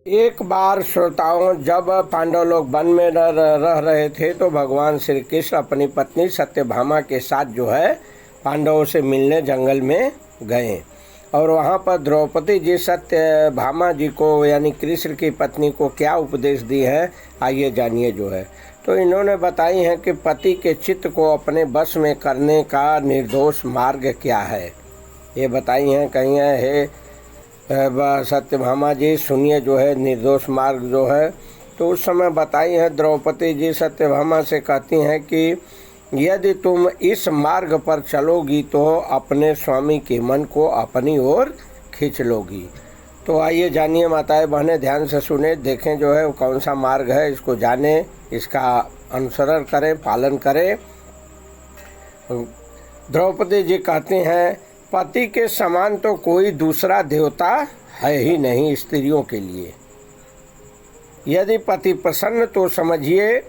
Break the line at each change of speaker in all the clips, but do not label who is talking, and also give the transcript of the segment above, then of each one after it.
एक बार श्रोताओं, जब पांडव लोग वन में रह रहे थे तो भगवान श्री कृष्ण अपनी पत्नी सत्यभामा के साथ जो है पांडवों से मिलने जंगल में गए और वहाँ पर द्रौपदी जी सत्यभामा जी को यानी कृष्ण की पत्नी को क्या उपदेश दी है, आइए जानिए जो है। तो इन्होंने बताई है कि पति के चित्त को अपने बस में करने का निर्दोष मार्ग क्या है। ये बताई हैं, कहीं है सत्यभामा जी सुनिए जो है निर्दोष मार्ग जो है। तो उस समय बताई है द्रौपदी जी सत्यभामा से कहती हैं कि यदि तुम इस मार्ग पर चलोगी तो अपने स्वामी के मन को अपनी ओर खींच लोगी। तो आइए जानिए माताएं बहनें, ध्यान से सुने, देखें जो है वो कौन सा मार्ग है, इसको जानें, इसका अनुसरण करें, पालन करें। द्रौपदी जी कहती हैं, पति के समान तो कोई दूसरा देवता है ही नहीं स्त्रियों के लिए। यदि पति प्रसन्न तो समझिए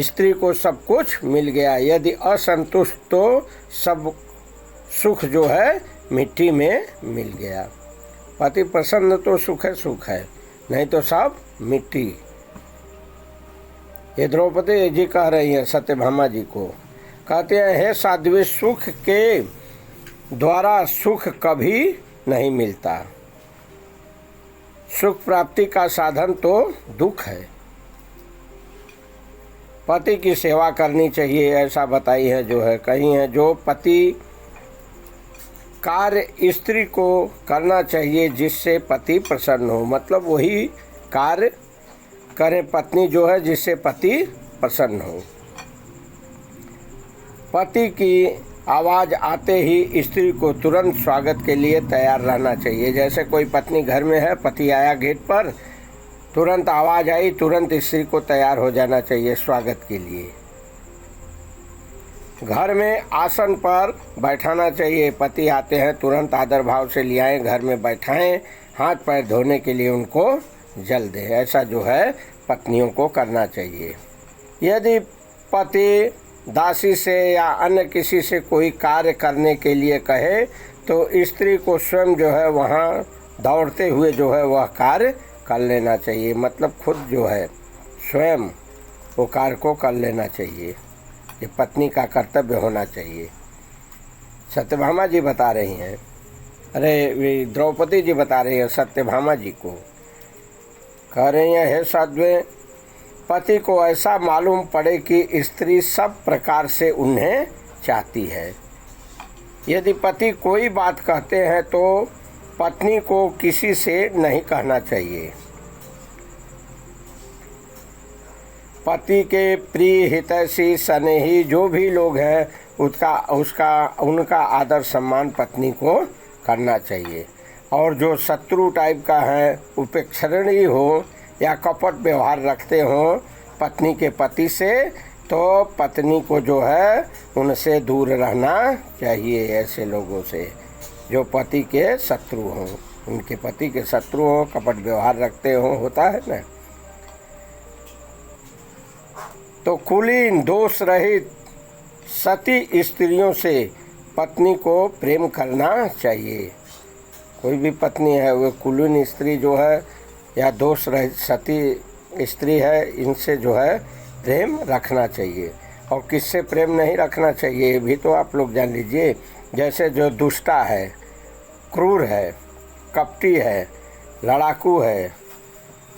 स्त्री को सब कुछ मिल गया, यदि असंतुष्ट तो सब सुख जो है मिट्टी में मिल गया। पति प्रसन्न तो सुख है, नहीं तो सब मिट्टी। ये द्रौपदी जी कह रही हैं सत्यभामा जी को, कहते हैं, हे साध्वी, सुख के द्वारा सुख कभी नहीं मिलता, सुख प्राप्ति का साधन तो दुख है। पति की सेवा करनी चाहिए, ऐसा बताई है जो है। कहीं है जो पति कार्य स्त्री को करना चाहिए जिससे पति प्रसन्न हो, मतलब वही कार्य करे पत्नी जो है जिससे पति प्रसन्न हो। पति की आवाज़ आते ही स्त्री को तुरंत स्वागत के लिए तैयार रहना चाहिए। जैसे कोई पत्नी घर में है, पति आया गेट पर, तुरंत आवाज़ आई, तुरंत स्त्री को तैयार हो जाना चाहिए स्वागत के लिए। घर में आसन पर बैठाना चाहिए, पति आते हैं तुरंत आदर भाव से ले आएं, घर में बैठाएं, हाथ पैर धोने के लिए उनको जल दें। ऐसा जो है पत्नियों को करना चाहिए। यदि पति दासी से या अन्य किसी से कोई कार्य करने के लिए कहे तो स्त्री को स्वयं जो है वहाँ दौड़ते हुए जो है वह कार्य कर लेना चाहिए, मतलब खुद जो है स्वयं वो कार्य को कर लेना चाहिए। ये पत्नी का कर्तव्य होना चाहिए। सत्यभामा जी बता रही हैं, अरे द्रौपदी जी बता रही हैं सत्यभामा जी को, कह रही हैं, हे साध्वी, पति को ऐसा मालूम पड़े कि स्त्री सब प्रकार से उन्हें चाहती है। यदि पति कोई बात कहते हैं तो पत्नी को किसी से नहीं कहना चाहिए। पति के प्रिय हितैषी स्नेही जो भी लोग हैं उनका आदर सम्मान पत्नी को करना चाहिए। और जो शत्रु टाइप का है, उपेक्षणीय हो या कपट व्यवहार रखते हो पत्नी के पति से, तो पत्नी को जो है उनसे दूर रहना चाहिए। ऐसे लोगों से जो पति के शत्रु हों, उनके पति के शत्रु हों, कपट व्यवहार रखते हों, होता है ना। तो कुलीन दोष रहित सती स्त्रियों से पत्नी को प्रेम करना चाहिए। कोई भी पत्नी है वो कुलीन स्त्री जो है या दोष रहित सती स्त्री है, इनसे जो है प्रेम रखना चाहिए। और किससे प्रेम नहीं रखना चाहिए भी तो आप लोग जान लीजिए। जैसे जो दुष्टा है, क्रूर है, कपटी है, लड़ाकू है,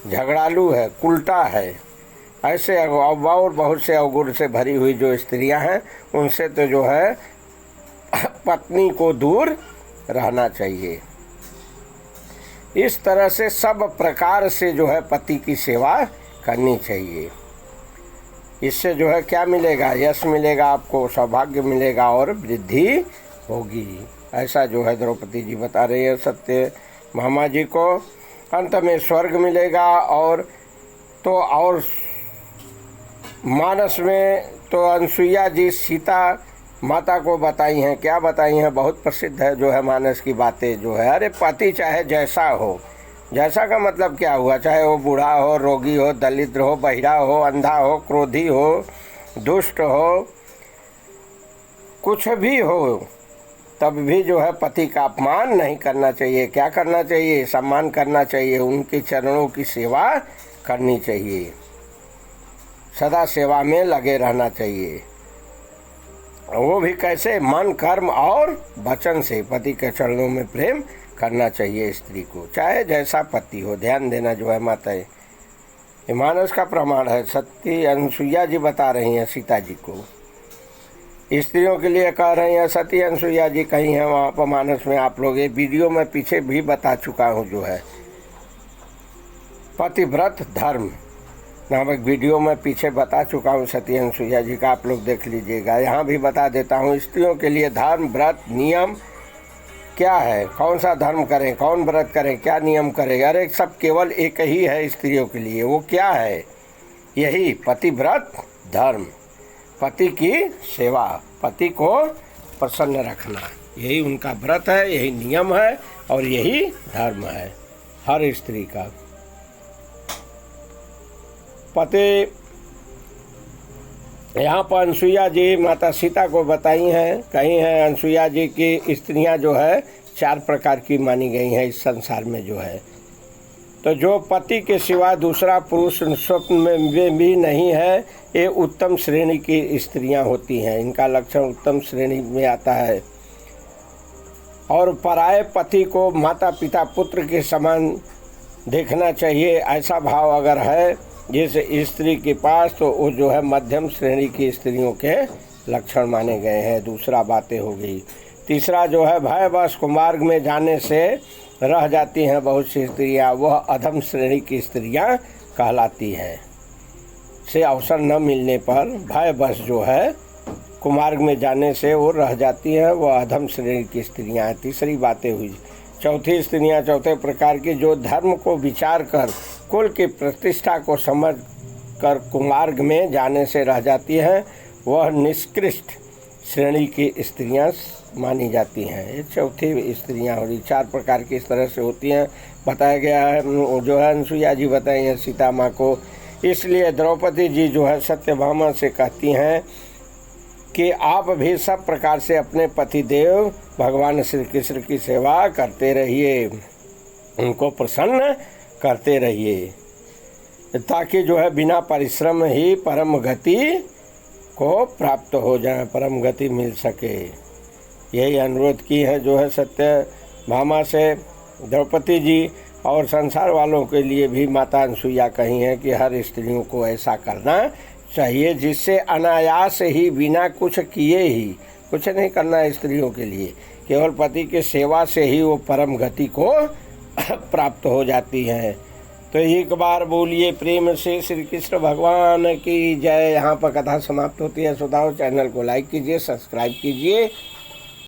झगड़ालू है, उल्टा है, ऐसे और बहुत से अवगुण से भरी हुई जो स्त्रियां हैं उनसे तो जो है पत्नी को दूर रहना चाहिए। इस तरह से सब प्रकार से जो है पति की सेवा करनी चाहिए। इससे जो है क्या मिलेगा, यश मिलेगा, आपको सौभाग्य मिलेगा और वृद्धि होगी। ऐसा जो है द्रौपदी जी बता रही है सत्यभामा जी को। अंत में स्वर्ग मिलेगा। और मानस में तो अनसुईया जी सीता माता को बताई हैं, क्या बताई हैं, बहुत प्रसिद्ध है जो है मानस की बातें जो है। अरे पति चाहे जैसा हो, जैसा का मतलब क्या हुआ, चाहे वो बूढ़ा हो, रोगी हो, दलित हो, बहिरा हो, अंधा हो, क्रोधी हो, दुष्ट हो, कुछ भी हो, तब भी जो है पति का अपमान नहीं करना चाहिए। क्या करना चाहिए? सम्मान करना चाहिए, उनके चरणों की सेवा करनी चाहिए, सदा सेवा में लगे रहना चाहिए। वो भी कैसे? मन, कर्म और वचन से पति के चरणों में प्रेम करना चाहिए स्त्री को, चाहे जैसा पति हो। ध्यान देना जो है माताएं, ये मानस का प्रमाण है। सती अनुसुईया जी बता रही हैं सीता जी को, स्त्रियों के लिए कह रही हैं। सती अनुसुईया जी कहीं हैं वहाँ पर मानस में। आप लोग ये वीडियो में पीछे भी बता चुका हूँ, जो है पतिव्रत धर्म नामक वीडियो में पीछे बता चुका हूँ सती अनुसुईया जी का, आप लोग देख लीजिएगा। यहाँ भी बता देता हूँ स्त्रियों के लिए धर्म, व्रत, नियम क्या है, कौन सा धर्म करें, कौन व्रत करें, क्या नियम करें। अरे सब केवल एक ही है स्त्रियों के लिए। वो क्या है? यही पतिव्रत धर्म, पति की सेवा, पति को प्रसन्न रखना, यही उनका व्रत है, यही नियम है और यही धर्म है हर स्त्री का। पति यहाँ पर अनुसुईया जी माता सीता को बताई हैं, कही हैं अनुसुईया जी की स्त्रियाँ जो है 4 प्रकार की मानी गई हैं इस संसार में जो है। तो जो पति के सिवा दूसरा पुरुष स्वप्न में भी नहीं है, ये उत्तम श्रेणी की स्त्रियां होती हैं। इनका लक्षण उत्तम श्रेणी में आता है। और पराये पति को माता पिता पुत्र के समान देखना चाहिए, ऐसा भाव अगर है जिस स्त्री के पास, तो वो जो है मध्यम श्रेणी की स्त्रियों के लक्षण माने गए हैं। दूसरा बातें हो गई। तीसरा जो है भयवश कुमार्ग में जाने से रह जाती हैं बहुत सी स्त्रियां, वह अधम श्रेणी की स्त्रियां कहलाती हैं। से अवसर न मिलने पर भयवश जो है कुमार्ग में जाने से वो रह जाती हैं, वह अधम श्रेणी की स्त्रियां हैं। तीसरी बातें हुई। चौथी स्त्रियां, चौथे प्रकार की, जो धर्म को विचार कर कुल की प्रतिष्ठा को समझ कर कुमार्ग में जाने से रह जाती हैं, वह निष्कृष्ट श्रेणी की स्त्रियां मानी जाती हैं। ये चौथी स्त्रियां और 4 प्रकार की इस तरह से होती हैं, बताया गया है। जो है अनुसुईया जी बताई हैं सीता माँ को। इसलिए द्रौपदी जी जो है सत्यभामा से कहती हैं कि आप भी सब प्रकार से अपने पतिदेव भगवान श्री कृष्ण की सेवा करते रहिए, उनको प्रसन्न करते रहिए, ताकि जो है बिना परिश्रम ही परम गति को प्राप्त हो जाए, परम गति मिल सके। यही अनुरोध की है जो है सत्यभामा से द्रौपदी जी। और संसार वालों के लिए भी माता अनुसुईया कही हैं कि हर स्त्रियों को ऐसा करना चाहिए, जिससे अनायास ही बिना कुछ किए ही, कुछ नहीं करना स्त्रियों के लिए, केवल पति की सेवा से ही वो परम गति को प्राप्त हो जाती हैं। तो एक बार बोलिए प्रेम से श्री कृष्ण भगवान की जय। यहाँ पर कथा समाप्त होती है। श्रोताओं, चैनल को लाइक कीजिए, सब्सक्राइब कीजिए।